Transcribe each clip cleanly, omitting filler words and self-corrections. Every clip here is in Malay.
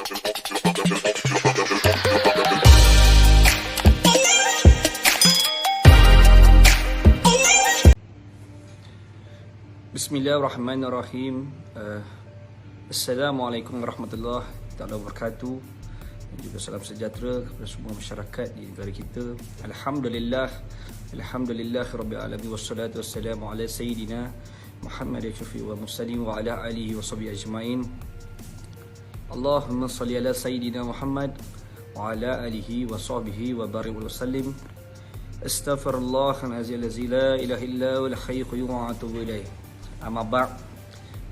Bismillahirrahmanirrahim. Assalamualaikum warahmatullahi wabarakatuh. Dan juga salam sejahtera kepada semua masyarakat di negara kita. Alhamdulillah Rabbil alamin, wassalatu wassalamu ala sayyidina Muhammad syafi'i wa mursalin wa ala alihi wa sahbihi ajmain. Allahumma salli ala sayyidina Muhammad wa ala alihi wa sahbihi wa barik wa sallim. Astaghfirullahalazim la ilaha illa huwal hayyul qayyum wa atubu ilaih. Amma ba'd.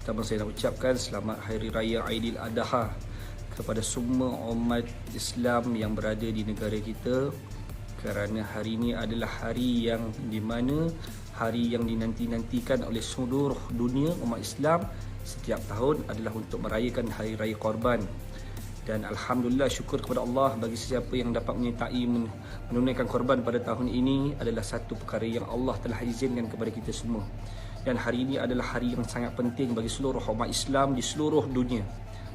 Pertama saya nak ucapkan selamat Hari Raya Aidil Adha kepada semua umat Islam yang berada di negara kita, kerana hari ini adalah hari yang di mana hari yang dinanti-nantikan oleh seluruh dunia umat Islam setiap tahun adalah untuk merayakan Hari Raya Korban. Dan Alhamdulillah, syukur kepada Allah bagi sesiapa yang dapat menyertai menunaikan korban pada tahun ini adalah satu perkara yang Allah telah izinkan kepada kita semua. Dan hari ini adalah hari yang sangat penting bagi seluruh umat Islam di seluruh dunia.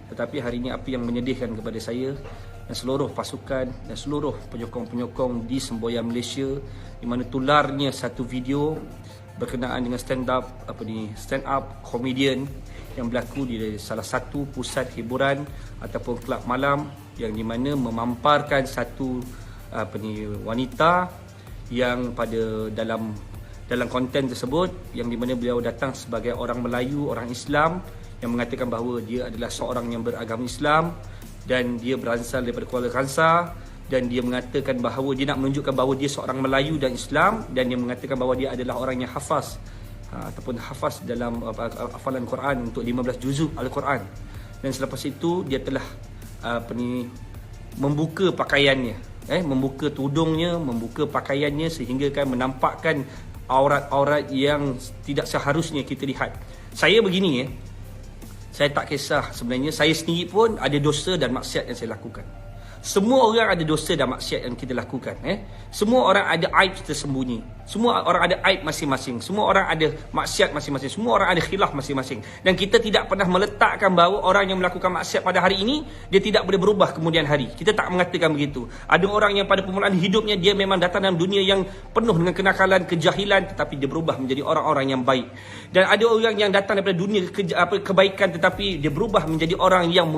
Tetapi hari ini apa yang menyedihkan kepada saya dan seluruh pasukan dan seluruh penyokong-penyokong di semboyan Malaysia, di mana tularnya satu video berkenaan dengan stand up komedian yang berlaku di salah satu pusat hiburan ataupun kelab malam, yang di mana memamparkan satu wanita yang pada dalam konten tersebut, yang di mana beliau datang sebagai orang Melayu, orang Islam, yang mengatakan bahawa dia adalah seorang yang beragama Islam dan dia berasal daripada Kuala Kangsar, dan dia mengatakan bahawa dia nak menunjukkan bahawa dia seorang Melayu dan Islam, dan dia mengatakan bahawa dia adalah orang yang hafaz ataupun hafaz dalam hafalan Quran untuk 15 juzuk Al-Quran. Dan selepas itu dia telah membuka pakaiannya, membuka tudungnya, membuka pakaiannya sehingga kan menampakkan aurat-aurat yang tidak seharusnya kita lihat. Saya begini, saya tak kisah sebenarnya. Saya sendiri pun ada dosa dan maksiat yang saya lakukan. Semua orang ada dosa dan maksiat yang kita lakukan. Semua orang ada aib tersembunyi. Semua orang ada aib masing-masing. Semua orang ada maksiat masing-masing. Semua orang ada khilaf masing-masing. Dan kita tidak pernah meletakkan bahawa orang yang melakukan maksiat pada hari ini, dia tidak boleh berubah kemudian hari. Kita tak mengatakan begitu. Ada orang yang pada permulaan hidupnya dia memang datang dalam dunia yang penuh dengan kenakalan, kejahilan, tetapi dia berubah menjadi orang-orang yang baik. Dan ada orang yang datang daripada dunia kebaikan, tetapi dia berubah menjadi orang yang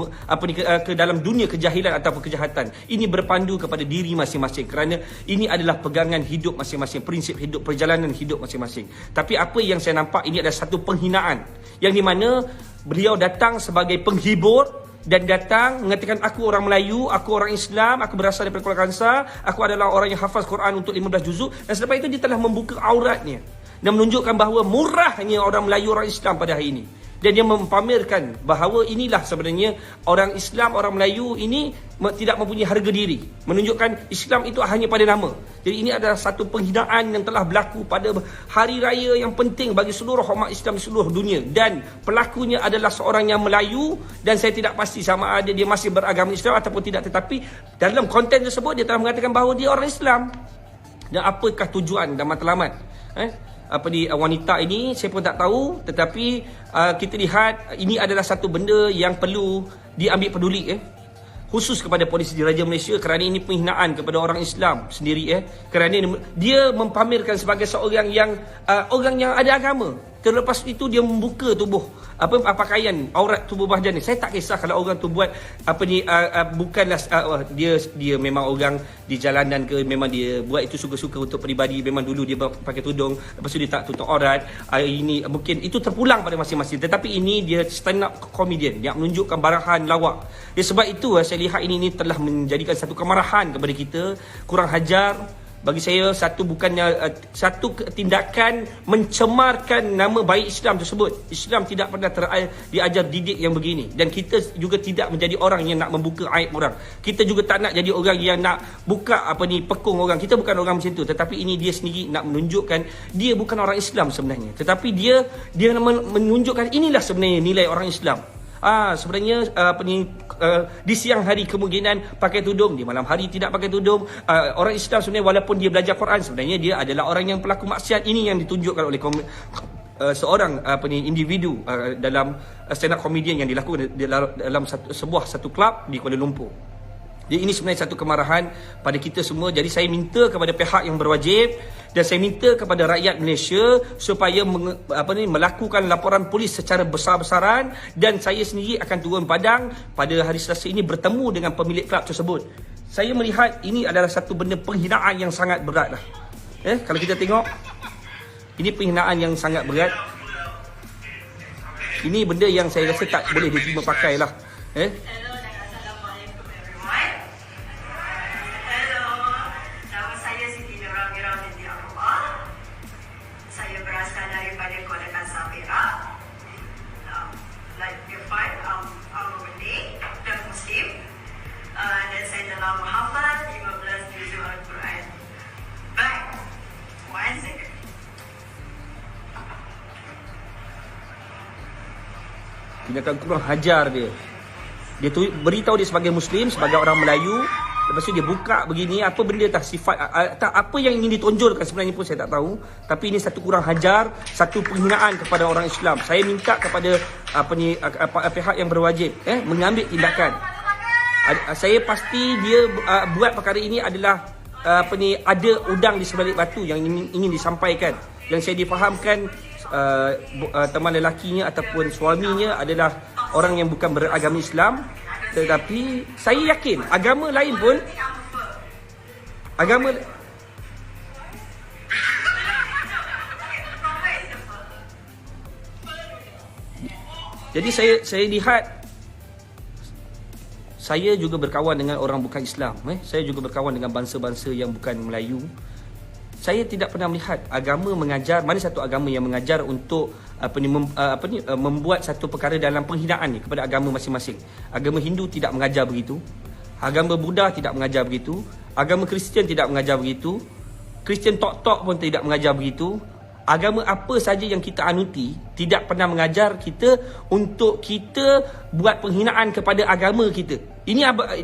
ke dalam dunia kejahilan ataupun kejahatan. Ini berpandu kepada diri masing-masing, kerana ini adalah pegangan hidup masing-masing, prinsip hidup, perjalanan hidup masing-masing. Tapi apa yang saya nampak ini adalah satu penghinaan, yang di mana beliau datang sebagai penghibur dan datang mengatakan, aku orang Melayu, aku orang Islam, aku berasal daripada Kuala Kangsar, aku adalah orang yang hafaz Quran untuk 15 juzuk. Dan selepas itu dia telah membuka auratnya dan menunjukkan bahawa murahnya orang Melayu, orang Islam pada hari ini. Dan dia mempamerkan bahawa inilah sebenarnya orang Islam, orang Melayu ini tidak mempunyai harga diri. Menunjukkan Islam itu hanya pada nama. Jadi ini adalah satu penghinaan yang telah berlaku pada hari raya yang penting bagi seluruh umat Islam di seluruh dunia. Dan pelakunya adalah seorang yang Melayu, dan saya tidak pasti sama ada dia masih beragama Islam ataupun tidak. Tetapi dalam konten tersebut dia telah mengatakan bahawa dia orang Islam. Dan apakah tujuan dan matlamat wanita ini, saya pun tak tahu. Tetapi kita lihat ini adalah satu benda yang perlu diambil peduli khusus kepada Polis Diraja Malaysia, kerana ini penghinaan kepada orang Islam sendiri kerana dia mempamerkan sebagai seorang yang orang yang ada agama. Terlepas itu dia membuka tubuh pakaian aurat tubuh bahagian ni. Saya tak kisah kalau orang tu buat bukanlah dia memang orang di jalanan ke, memang dia buat itu suka-suka untuk peribadi. Memang dulu dia pakai tudung, lepas tu dia tak tutup aurat. Ini mungkin itu terpulang pada masing-masing. Tetapi ini dia stand up comedian yang menunjukkan barahan lawak. Sebab itu saya lihat ini telah menjadikan satu kemarahan kepada kita, kurang hajar. Bagi saya bukannya satu tindakan mencemarkan nama baik Islam tersebut. Islam tidak pernah diajar didik yang begini, dan kita juga tidak menjadi orang yang nak membuka aib orang. Kita juga tak nak jadi orang yang nak buka pekung orang. Kita bukan orang macam tu. Tetapi ini dia sendiri nak menunjukkan dia bukan orang Islam sebenarnya, tetapi dia menunjukkan inilah sebenarnya nilai orang Islam. Sebenarnya di siang hari kemungkinan pakai tudung, di malam hari tidak pakai tudung. Orang Islam sebenarnya walaupun dia belajar Quran, sebenarnya dia adalah orang yang pelaku maksiat. Ini yang ditunjukkan seorang individu dalam stand up comedian yang dilakukan dalam satu kelab di Kuala Lumpur. Jadi ini sebenarnya satu kemarahan pada kita semua. Jadi saya minta kepada pihak yang berwajib dan saya minta kepada rakyat Malaysia supaya melakukan laporan polis secara besar-besaran, dan saya sendiri akan turun padang pada hari Selasa ini bertemu dengan pemilik kelab tersebut. Saya melihat ini adalah satu benda penghinaan yang sangat berat lah. Kalau kita tengok, ini penghinaan yang sangat berat. Ini benda yang saya rasa tak boleh diterima pakai lah. Dan saya dalam menghafal 15 juzuk Al-Quran. Baik, one second. Tindakan kurang hajar dia. Dia beritahu dia sebagai Muslim, sebagai orang Melayu. Lepas tu dia buka begini, apa benda tak sifat, apa yang ingin ditonjolkan sebenarnya pun saya tak tahu. Tapi ini satu kurang hajar, satu penghinaan kepada orang Islam. Saya minta kepada pihak yang berwajib mengambil tindakan. Saya pasti dia buat perkara ini adalah ada udang di sebalik batu yang ingin disampaikan. Yang saya difahamkan teman lelakinya ataupun suaminya adalah orang yang bukan beragama Islam. Tetapi saya yakin agama lain pun jadi saya lihat, saya juga berkawan dengan orang bukan Islam. Saya juga berkawan dengan bangsa-bangsa yang bukan Melayu. Saya tidak pernah melihat agama mengajar, mana satu agama yang mengajar untuk membuat satu perkara dalam penghinaan ni kepada agama masing-masing. Agama Hindu tidak mengajar begitu. Agama Buddha tidak mengajar begitu. Agama Kristian tidak mengajar begitu. Kristian tok-tok pun tidak mengajar begitu. Agama apa saja yang kita anuti tidak pernah mengajar kita untuk kita buat penghinaan kepada agama kita. Ini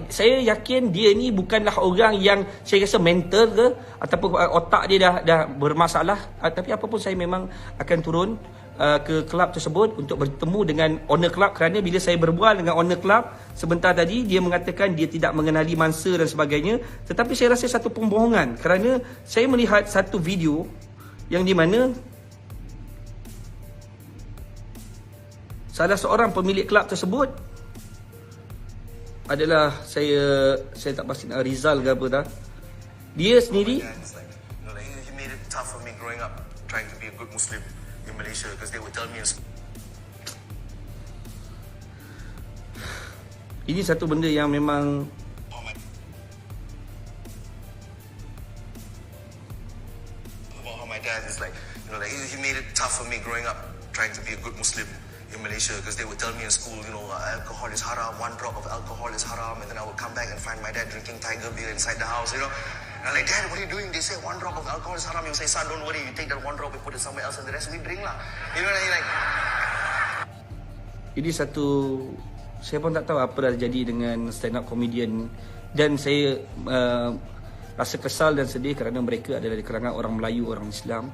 saya yakin dia ni bukanlah orang yang saya rasa mental ke ataupun otak dia dah bermasalah. Tapi apa pun saya memang akan turun ke kelab tersebut untuk bertemu dengan owner kelab, kerana bila saya berbual dengan owner kelab sebentar tadi, dia mengatakan dia tidak mengenali mangsa dan sebagainya. Tetapi saya rasa satu pembohongan, kerana saya melihat satu video yang di mana salah seorang pemilik kelab tersebut adalah saya tak pasti nak Rizal ke apa dah. Dia sendiri ini satu benda yang memang dad is like, he made it tough for me growing up trying to be a good Muslim in Malaysia, because they would tell me in school, alcohol is haram, 1 drop of alcohol is haram, and then I would come back and find my dad drinking Tiger beer inside the house, And I'm like, Dad, what are you doing? They say 1 drop of alcohol is haram. You say, son, don't worry, you take that 1 drop, you put it somewhere else, and the rest we drink lah. You know what I mean? Like, ini satu, saya pun tak tahu apa dah terjadi dengan stand up comedian, dan saya rasa kesal dan sedih kerana mereka adalah di kalangan orang Melayu, orang Islam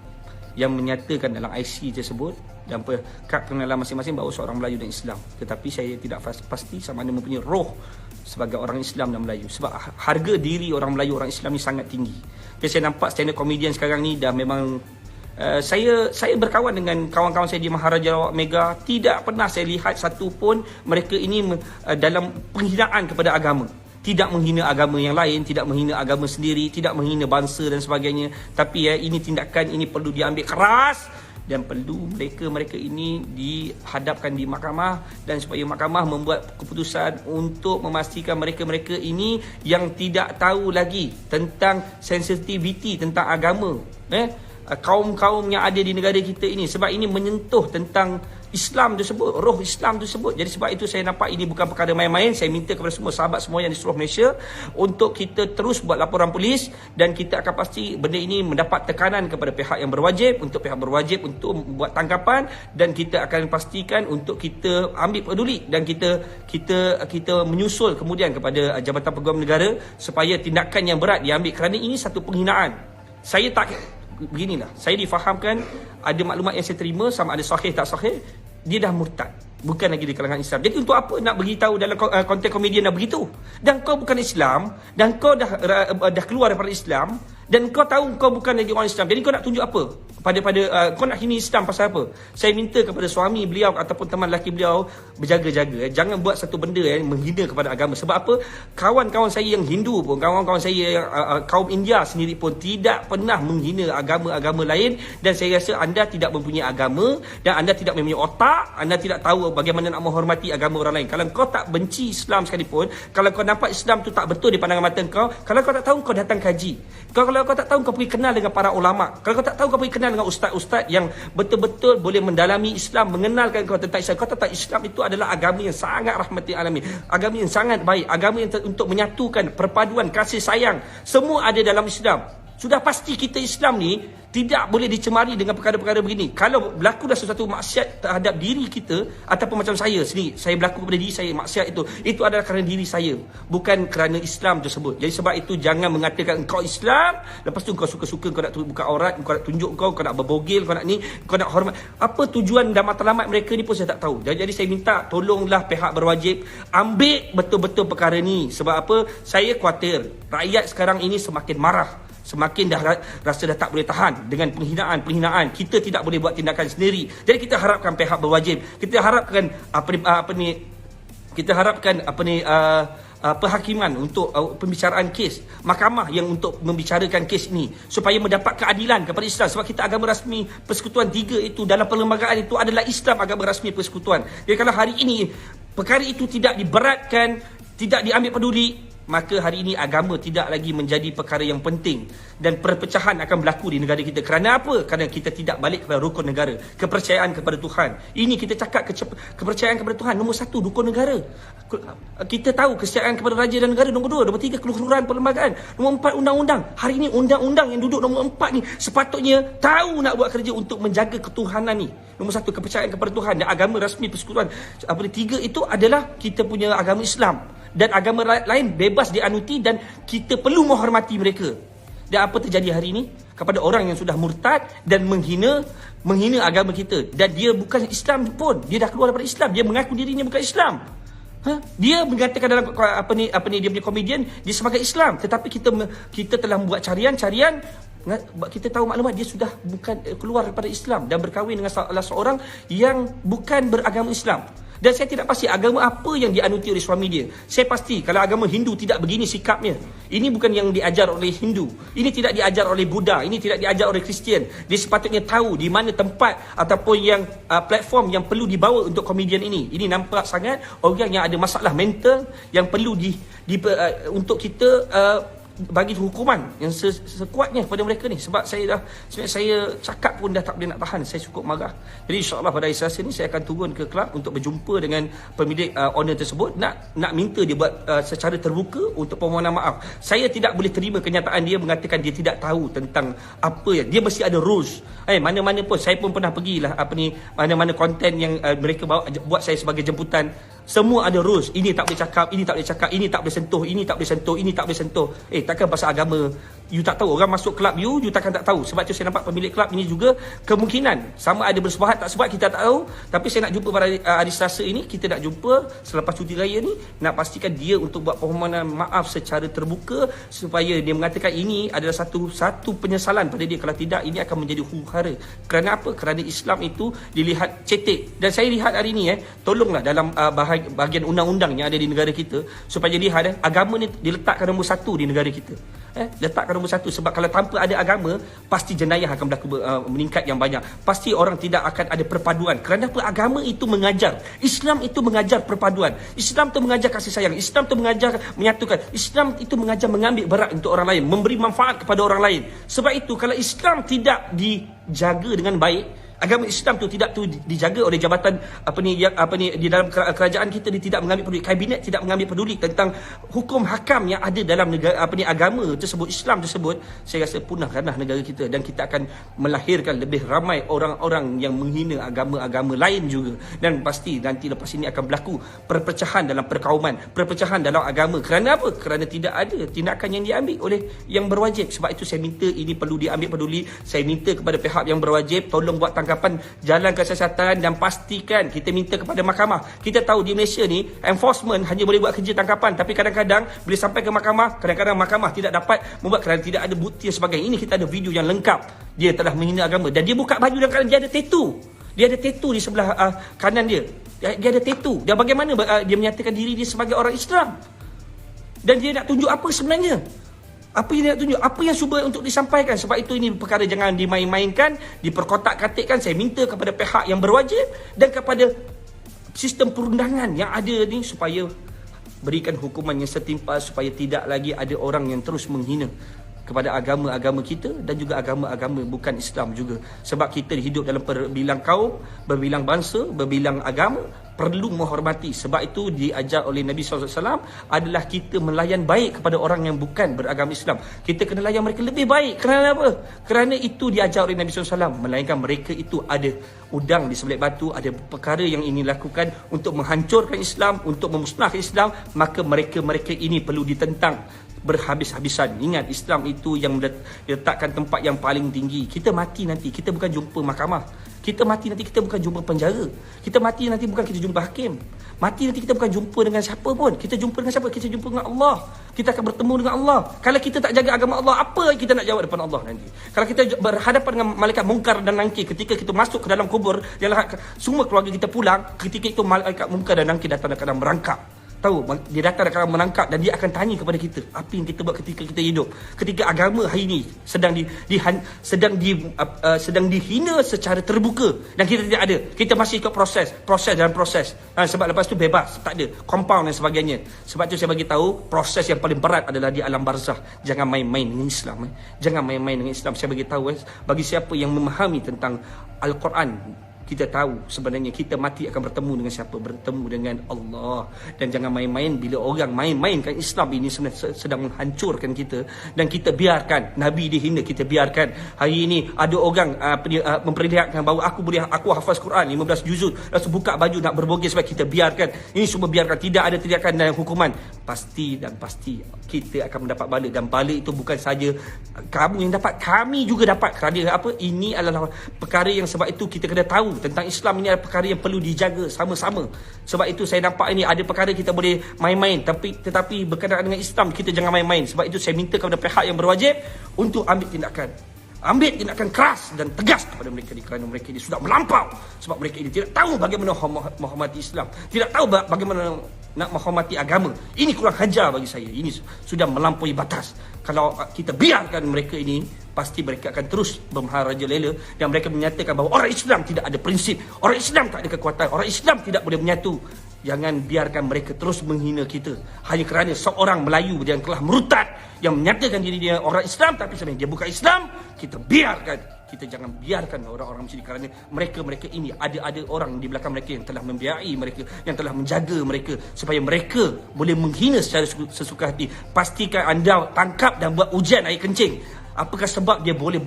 yang menyatakan dalam IC tersebut dan kad pengenalan masing-masing bahawa seorang Melayu dan Islam. Tetapi saya tidak pasti sama ada mempunyai roh sebagai orang Islam dan Melayu, sebab harga diri orang Melayu, orang Islam ni sangat tinggi. Jadi saya nampak stand up comedian sekarang ni dah memang saya berkawan dengan kawan-kawan saya di Maharaja Rawak Mega, tidak pernah saya lihat satu pun mereka ini dalam penghinaan kepada agama. Tidak menghina agama yang lain, tidak menghina agama sendiri, tidak menghina bangsa dan sebagainya. Tapi ini tindakan ini perlu diambil keras, dan perlu mereka ini dihadapkan di mahkamah, dan supaya mahkamah membuat keputusan untuk memastikan mereka ini yang tidak tahu lagi tentang sensitiviti tentang agama, kaum-kaum yang ada di negara kita ini, sebab ini menyentuh tentang Islam tersebut, roh Islam tersebut. Jadi sebab itu saya nampak ini bukan perkara main-main. Saya minta kepada semua sahabat semua yang di seluruh Malaysia untuk kita terus buat laporan polis, dan kita akan pasti benda ini mendapat tekanan kepada pihak yang berwajib, untuk pihak berwajib untuk membuat tangkapan, dan kita akan pastikan untuk kita ambil peduli, dan kita menyusul kemudian kepada Jabatan Peguam Negara supaya tindakan yang berat diambil, kerana ini satu penghinaan. Saya tak beginilah, saya difahamkan ada maklumat yang saya terima sama ada sahih tak sahih, dia dah murtad, bukan lagi di kalangan Islam. Jadi untuk apa nak beritahu dalam konten komedian dah begitu? Dan kau bukan Islam, dan kau dah keluar daripada Islam, dan kau tahu kau bukan lagi orang Islam. Jadi kau nak tunjuk apa? Kau nak hina Islam pasal apa? Saya minta kepada suami beliau ataupun teman lelaki beliau berjaga-jaga, jangan buat satu benda yang menghina kepada agama. Sebab apa? Kawan-kawan saya yang Hindu pun, kawan-kawan saya yang kaum India sendiri pun tidak pernah menghina agama-agama lain. Dan saya rasa anda tidak mempunyai agama, dan anda tidak mempunyai otak, anda tidak tahu bagaimana nak menghormati agama orang lain. Kalau kau tak benci Islam sekalipun, kalau kau nampak Islam tu tak betul di pandangan mata kau, kalau kau tak tahu, kau datang kaji. Kalau kau tak tahu, kau pergi kenal dengan para ulama. Kalau kau tak tahu, kau pergi kenal dengan ustaz-ustaz yang betul-betul boleh mendalami Islam, mengenalkan kau tentang Islam. Kau tahu tak, Islam itu adalah agama yang sangat rahmatil alamin, agama yang sangat baik, agama yang untuk menyatukan, perpaduan, kasih sayang, semua ada dalam Islam. Sudah pasti kita Islam ni tidak boleh dicemari dengan perkara-perkara begini. Kalau berlaku dah sesuatu maksiat terhadap diri kita, ataupun macam saya sendiri, saya berlaku kepada diri saya maksiat itu adalah kerana diri saya, bukan kerana Islam tersebut. Jadi sebab itu jangan mengatakan engkau Islam, lepas tu kau suka-suka, kau nak buka aurat, kau nak tunjuk kau nak berbogel, kau nak ni, kau nak hormat. Apa tujuan dan matlamat mereka ni pun saya tak tahu. Jadi saya minta tolonglah pihak berwajib ambil betul-betul perkara ni. Sebab apa? Saya khawatir rakyat sekarang ini semakin marah, semakin dah rasa dah tak boleh tahan dengan penghinaan. Kita tidak boleh buat tindakan sendiri. Jadi kita harapkan pihak berwajib, kita harapkan perhakiman untuk pembicaraan kes, mahkamah yang untuk membicarakan kes ini supaya mendapat keadilan kepada Islam. Sebab kita agama rasmi Persekutuan 3 itu dalam perlembagaan itu adalah Islam, agama rasmi persekutuan. Jadi kalau hari ini perkara itu tidak diberatkan, tidak diambil peduli, maka hari ini agama tidak lagi menjadi perkara yang penting, dan perpecahan akan berlaku di negara kita. Kerana apa? Kerana kita tidak balik kepada rukun negara, kepercayaan kepada Tuhan. Ini kita cakap kepercayaan kepada Tuhan, nombor 1 rukun negara. Kita tahu kepercayaan kepada raja dan negara nombor 2, nombor 3 keluhuran perlembagaan, nombor 4 undang-undang. Hari ini undang-undang yang duduk nombor 4 ni sepatutnya tahu nak buat kerja untuk menjaga ketuhanan ni. Nombor 1 kepercayaan kepada Tuhan, dan agama rasmi persekutuan 3 itu adalah kita punya agama Islam, dan agama lain bebas dianuti, dan kita perlu menghormati mereka. Dan apa terjadi hari ini kepada orang yang sudah murtad dan menghina agama kita, dan dia bukan Islam pun, dia dah keluar daripada Islam, dia mengaku dirinya bukan Islam. Dia mengatakan dalam dia punya komedian dia sebagai Islam, tetapi kita telah membuat carian, kita tahu maklumat dia sudah bukan keluar daripada Islam dan berkahwin dengan salah seorang yang bukan beragama Islam. Dan saya tidak pasti agama apa yang dianuti oleh suami dia. Saya pasti kalau agama Hindu tidak begini sikapnya. Ini bukan yang diajar oleh Hindu. Ini tidak diajar oleh Buddha. Ini tidak diajar oleh Kristian. Dia sepatutnya tahu di mana tempat ataupun yang platform yang perlu dibawa untuk komedian ini. Ini nampak sangat orang yang ada masalah mental yang perlu untuk kita bagi hukuman yang sekuatnya kepada mereka ni. Sebab saya cakap pun dah tak boleh nak tahan, saya cukup marah. Jadi insyaAllah pada hari Selasa ni saya akan turun ke kelab untuk berjumpa dengan pemilik owner tersebut, nak minta dia buat secara terbuka untuk permohonan maaf. Saya tidak boleh terima kenyataan dia mengatakan dia tidak tahu tentang apa yang dia mesti ada rules. Mana-mana pun saya pun pernah pergilah mana-mana konten yang mereka buat saya sebagai jemputan, semua ada rules. Ini tak boleh cakap, ini tak boleh cakap, ini tak boleh sentuh, ini tak boleh sentuh, ini tak boleh sentuh. Takkan pasal agama you tak tahu, orang masuk kelab you takkan tak tahu. Sebab tu saya nampak pemilik kelab ini juga kemungkinan sama ada bersepahat tak sepahat kita tak tahu. Tapi saya nak jumpa pada hari Selasa ini, kita nak jumpa selepas cuti raya ni, nak pastikan dia untuk buat permohonan maaf secara terbuka, supaya dia mengatakan ini adalah satu penyesalan pada dia. Kalau tidak, ini akan menjadi huru-hara. Kerana apa? Kerana Islam itu dilihat cetek. Dan saya lihat hari ini tolonglah dalam bahagian undang-undang yang ada di negara kita, supaya lihat agama ni diletakkan nombor 1 di negara kita. Letakkan nombor 1. Sebab kalau tanpa ada agama, pasti jenayah akan berlaku meningkat yang banyak. Pasti orang tidak akan ada perpaduan. Kerana apa? Agama itu mengajar, Islam itu mengajar perpaduan, Islam itu mengajar kasih sayang, Islam itu mengajar menyatukan, Islam itu mengajar mengambil berat untuk orang lain, memberi manfaat kepada orang lain. Sebab itu kalau Islam tidak dijaga dengan baik, Agama Islam tu tidak tu dijaga oleh jabatan di dalam kerajaan kita, dia tidak mengambil peduli, kabinet tidak mengambil peduli tentang hukum hakam yang ada dalam negara agama tersebut, Islam tersebut. Saya rasa punahkanlah negara kita, dan kita akan melahirkan lebih ramai orang-orang yang menghina agama-agama lain juga. Dan pasti nanti lepas ini akan berlaku perpecahan dalam perkauman, perpecahan dalam agama. Kerana apa? Kerana tidak ada tindakan yang diambil oleh yang berwajib. Sebab itu saya minta ini perlu diambil peduli. Saya minta kepada pihak yang berwajib, tolong buat tangkapan jalan kesiasatan dan pastikan. Kita minta kepada mahkamah. Kita tahu di Malaysia ni enforcement hanya boleh buat kerja tangkapan, tapi kadang-kadang bila sampai ke mahkamah, kadang-kadang mahkamah tidak dapat membuat kerana tidak ada bukti dan sebagainya. Ini kita ada video yang lengkap, dia telah menghina agama, dan dia buka baju dalam keadaan dia ada tattoo. Dia ada tattoo di sebelah kanan dia. Dia ada tattoo. Dan bagaimana dia menyatakan diri dia sebagai orang Islam? Dan dia nak tunjuk apa sebenarnya? Apa yang dia nak tunjuk? Apa yang cuba untuk disampaikan? Sebab itu ini perkara jangan dimain-mainkan, diperkotak-katikkan. Saya minta kepada pihak yang berwajib dan kepada sistem perundangan yang ada ni supaya berikan hukuman yang setimpal, supaya tidak lagi ada orang yang terus menghina kepada agama-agama kita dan juga agama-agama bukan Islam juga. Sebab kita hidup dalam berbilang kaum, berbilang bangsa, berbilang agama, perlu menghormati. Sebab itu diajar oleh Nabi SAW adalah kita melayan baik kepada orang yang bukan beragama Islam. Kita kena layan mereka lebih baik. Kerana apa? Kerana itu diajar oleh Nabi SAW. Melainkan mereka itu ada udang di sebelah batu, ada perkara yang ingin lakukan untuk menghancurkan Islam, untuk memusnahkan Islam, maka mereka ini perlu ditentang berhabis-habisan. Ingat, Islam itu yang diletakkan tempat yang paling tinggi. Kita mati nanti, kita bukan jumpa mahkamah. Kita mati nanti, kita bukan jumpa penjara. Kita mati nanti, bukan kita jumpa hakim. Mati nanti, kita bukan jumpa dengan siapa pun. Kita jumpa dengan siapa? Kita jumpa dengan Allah. Kita akan bertemu dengan Allah. Kalau kita tak jaga agama Allah, apa yang kita nak jawab depan Allah nanti? Kalau kita berhadapan dengan malaikat mungkar dan nangkir, ketika kita masuk ke dalam kubur, semua keluarga kita pulang, ketika itu malaikat mungkar dan nangkir datang dalam merangkap. Tahu, dia datang akan menangkap dan dia akan tanya kepada kita apa yang kita buat ketika kita hidup. Ketika agama hari ini sedang dihina secara terbuka dan kita tidak ada. Kita masih ikut proses dan proses. Sebab lepas tu bebas, tak ada compound dan sebagainya. Sebab tu saya bagi tahu proses yang paling berat adalah di alam barzah. Jangan main-main dengan Islam. Jangan main-main dengan Islam. Saya bagi tahu bagi siapa yang memahami tentang Al-Quran, kita tahu sebenarnya kita mati akan bertemu dengan siapa? Bertemu dengan Allah. Dan jangan main-main. Bila orang main-mainkan Islam ini sebenarnya sedang menghancurkan kita. Dan kita biarkan Nabi dihina, kita biarkan. Hari ini ada orang memperlihatkan bahawa aku hafaz Quran 15 juzuk, lepas buka baju nak berbogel, sebab kita biarkan. Ini semua biarkan. Tidak ada tindakan dan hukuman. Pasti kita akan mendapat bala. Dan bala itu bukan saja kamu yang dapat, kami juga dapat. Kerana apa? Ini adalah perkara yang sebab itu kita kena tahu tentang Islam. Ini adalah perkara yang perlu dijaga sama-sama. Sebab itu saya nampak ini ada perkara kita boleh main-main, tetapi berkenaan dengan Islam kita jangan main-main. Sebab itu saya minta kepada pihak yang berwajib untuk ambil tindakan keras dan tegas kepada mereka ini, kerana mereka ini sudah melampau. Sebab mereka ini tidak tahu bagaimana menghormati Islam, tidak tahu bagaimana nak menghormati agama. Ini kurang hajar bagi saya. Ini sudah melampaui batas. Kalau kita biarkan mereka ini, pasti mereka akan terus bermaharajalela dan mereka menyatakan bahawa orang Islam tidak ada prinsip, orang Islam tak ada kekuatan, orang Islam tidak boleh menyatu. Jangan biarkan mereka terus menghina kita hanya kerana seorang Melayu yang telah merutad, yang menyatakan diri dia orang Islam tapi sebenarnya dia bukan Islam. Kita biarkan. Kita jangan biarkan orang-orang macam ini, kerana mereka ini ada orang di belakang mereka yang telah membiayai mereka, yang telah menjaga mereka supaya mereka boleh menghina secara sesuka hati. Pastikan anda tangkap dan buat ujian air kencing. Apakah sebab dia boleh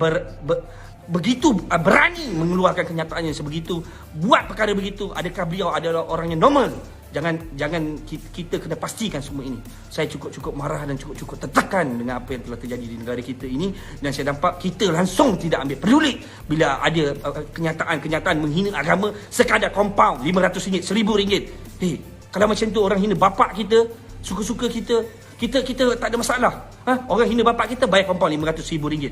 begitu berani mengeluarkan kenyataan yang sebegitu, buat perkara begitu? Adakah beliau adalah orang yang normal? Jangan kita kena pastikan semua ini. Saya cukup marah dan cukup tertekan dengan apa yang telah terjadi di negara kita ini, dan saya nampak kita langsung tidak ambil peduli bila ada kenyataan menghina agama sekadar compound RM500, RM1,000. Kalau macam tu orang hina bapak kita, suka-suka kita tak ada masalah. Orang hina bapak kita bayar compound RM500,000.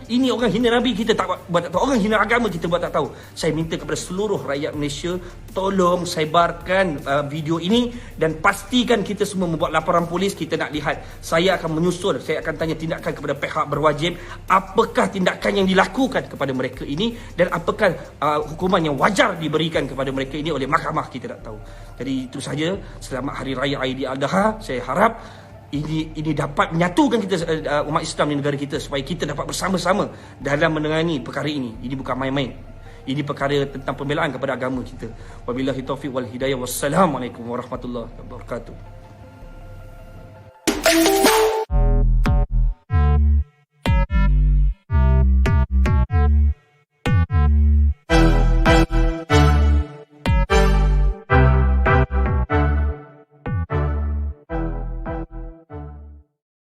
Ini orang hina Nabi kita buat tak tahu. Orang hina agama kita buat tak tahu. Saya minta kepada seluruh rakyat Malaysia, tolong sebarkan video ini dan pastikan kita semua membuat laporan polis. Kita nak lihat. Saya akan menyusul, saya akan tanya tindakan kepada pihak berwajib. Apakah tindakan yang dilakukan kepada mereka ini dan apakah hukuman yang wajar diberikan kepada mereka ini oleh mahkamah, kita tak tahu. Jadi itu saja. Selamat Hari Raya Aidiladha. Saya harap ini dapat menyatukan kita, umat Islam di negara kita, supaya kita dapat bersama-sama dalam menangani perkara ini. Ini bukan main-main. Ini perkara tentang pembelaan kepada agama kita. Wabillahi taufiq wal hidayah. Wassalamualaikum warahmatullahi wabarakatuh.